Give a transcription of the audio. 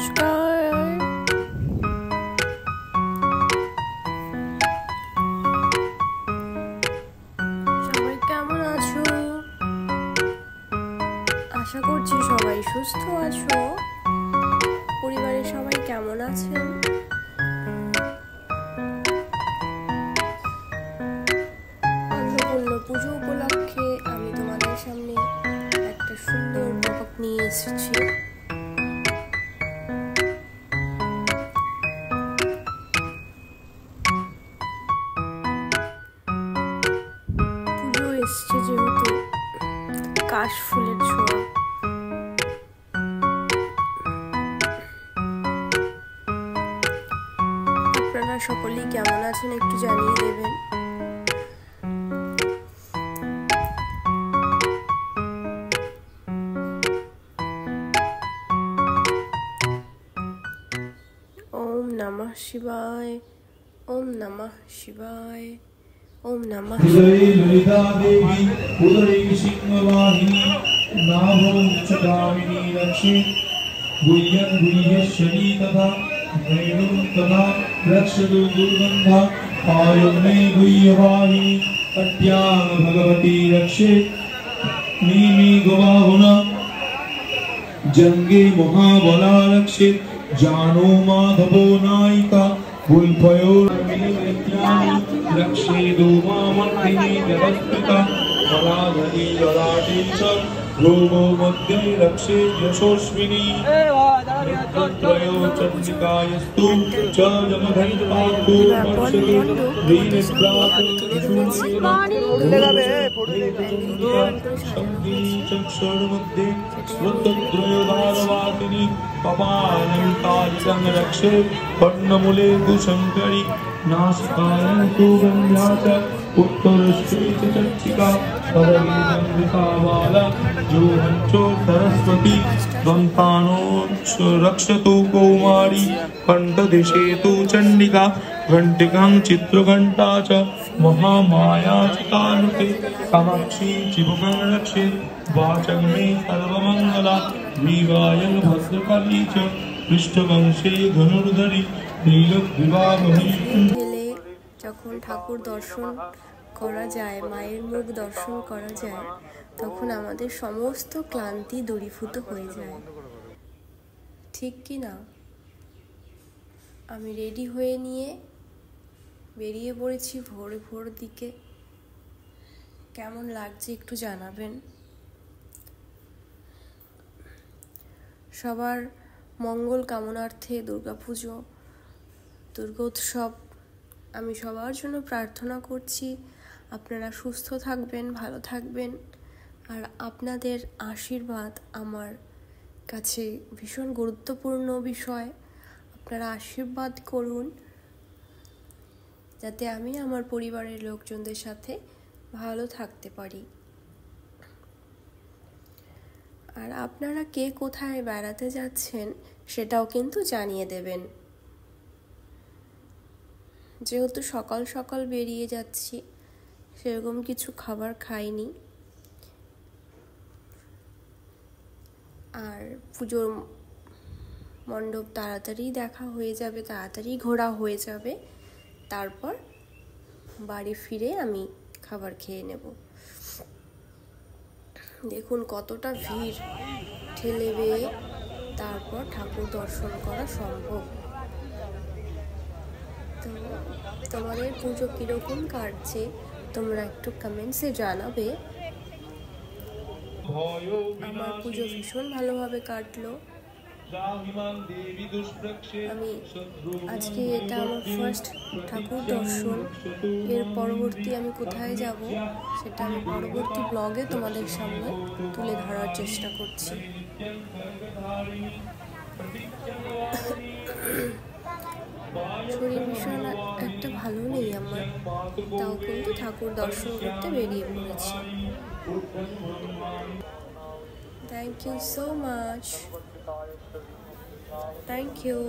নমস্কার। সবাই কেমন আছো? আশা করছি সবাই সুস্থ আছো। পরিবারের সবাই কেমন আছেন? অন্নপূর্ণ পুজো উপলক্ষে আমি তোমাদের সামনে একটা সুন্দর ব্লগ নিয়ে এসেছি। পুজো এসছে যেহেতু কাশফুলের ছোঁয়া। আপনারা সকলেই কেমন আছেন একটু জানিয়ে দেবেন। ওম নমঃ শিবায়, ওম নমঃ শিবায়, ওম নমঃ हृदये ललिता देवी उदरे सिंहवाहिनी नाभो चकामिनी रक्षे गुह्यं गुह्यश्वरी तथा नैनं तथा रक्षतु दुर्गन्धा आयुर्मे गुह्यवाहिनी अट्यां भगवती रक्षे नीमि गवाहुना जंगे महाबला रक्षे जानो माधवो नायिका रक्षे धूमामग्नि जगत्पिता फलाधरी ललाटे च रोगो मध्ये रक्षे यशस्विनी त्रयो चण्डिकायस्तु च जमधन्पातु वर्षतु मध्ये स्मृतत्रयोदारवासिनी पपालङ्कारितं रक्षे कर्णमूले कुशङ्करी नासिकायां तु गन्ध्या च उत्तरश्री च चर्चिका परवीरम्बिकाबाला जोहञ्चो सरस्वती दन्तानोच्च रक्षतु कौमारी कण्ठदेशे तु चण्डिका घण्टिकां चित्रघण्टा च महामाया च कानुके कामाक्षी चिबुकं रक्षे वाचं मे सर्वमङ्गला विवायं भद्रकाली च पृष्ठवंशे धनुर्धरी যখন ঠাকুর দর্শন করা যায়, মায়ের মুখ দর্শন করা যায়, তখন আমাদের সমস্ত ক্লান্তি দূরীভূত হয়ে যায়, ঠিক কি না? আমি রেডি হয়ে নিয়ে বেরিয়ে পড়েছি ভোর দিকে। কেমন লাগছে একটু জানাবেন। সবার মঙ্গল কামনার্থে দুর্গোৎসব আমি সবার জন্য প্রার্থনা করছি। আপনারা সুস্থ থাকবেন, ভালো থাকবেন, আর আপনাদের আশীর্বাদ আমার কাছে ভীষণ গুরুত্বপূর্ণ বিষয়। আপনারা আশীর্বাদ করুন যাতে আমি আমার পরিবারের লোকজনদের সাথে ভালো থাকতে পারি। আর আপনারা কে কোথায় বেড়াতে যাচ্ছেন সেটাও কিন্তু জানিয়ে দেবেন। যেহেতু সকাল সকাল বেরিয়ে যাচ্ছি, সেরকম কিছু খাবার খাইনি, আর পুজোর মণ্ডপ তাড়াতাড়ি দেখা হয়ে যাবে, তাড়াতাড়ি ঘোরা হয়ে যাবে, তারপর বাড়ি ফিরে আমি খাবার খেয়ে নেব। দেখুন কতটা ভিড়, ঠেলে বেয়ে তারপর ঠাকুর দর্শন করা সম্ভব। তো তোমাদের পুজো কিরকম কাটছে তোমরা একটু কমেন্টসে জানাবে। আমার পুজো ভীষণ ভালোভাবে কাটলো। আমি আজকে এটা আমার ফার্স্ট ঠাকুর দর্শন। এর পরবর্তী আমি কোথায় যাব সেটা আমি পরবর্তী ব্লগে তোমাদের সামনে তুলে ধরার চেষ্টা করছি। শরীর ভীষণ একটা ভালো নেই আমার, তাও কিন্তু ঠাকুর দর্শন করতে বেরিয়ে পড়েছি। Thank you so much. Thank you.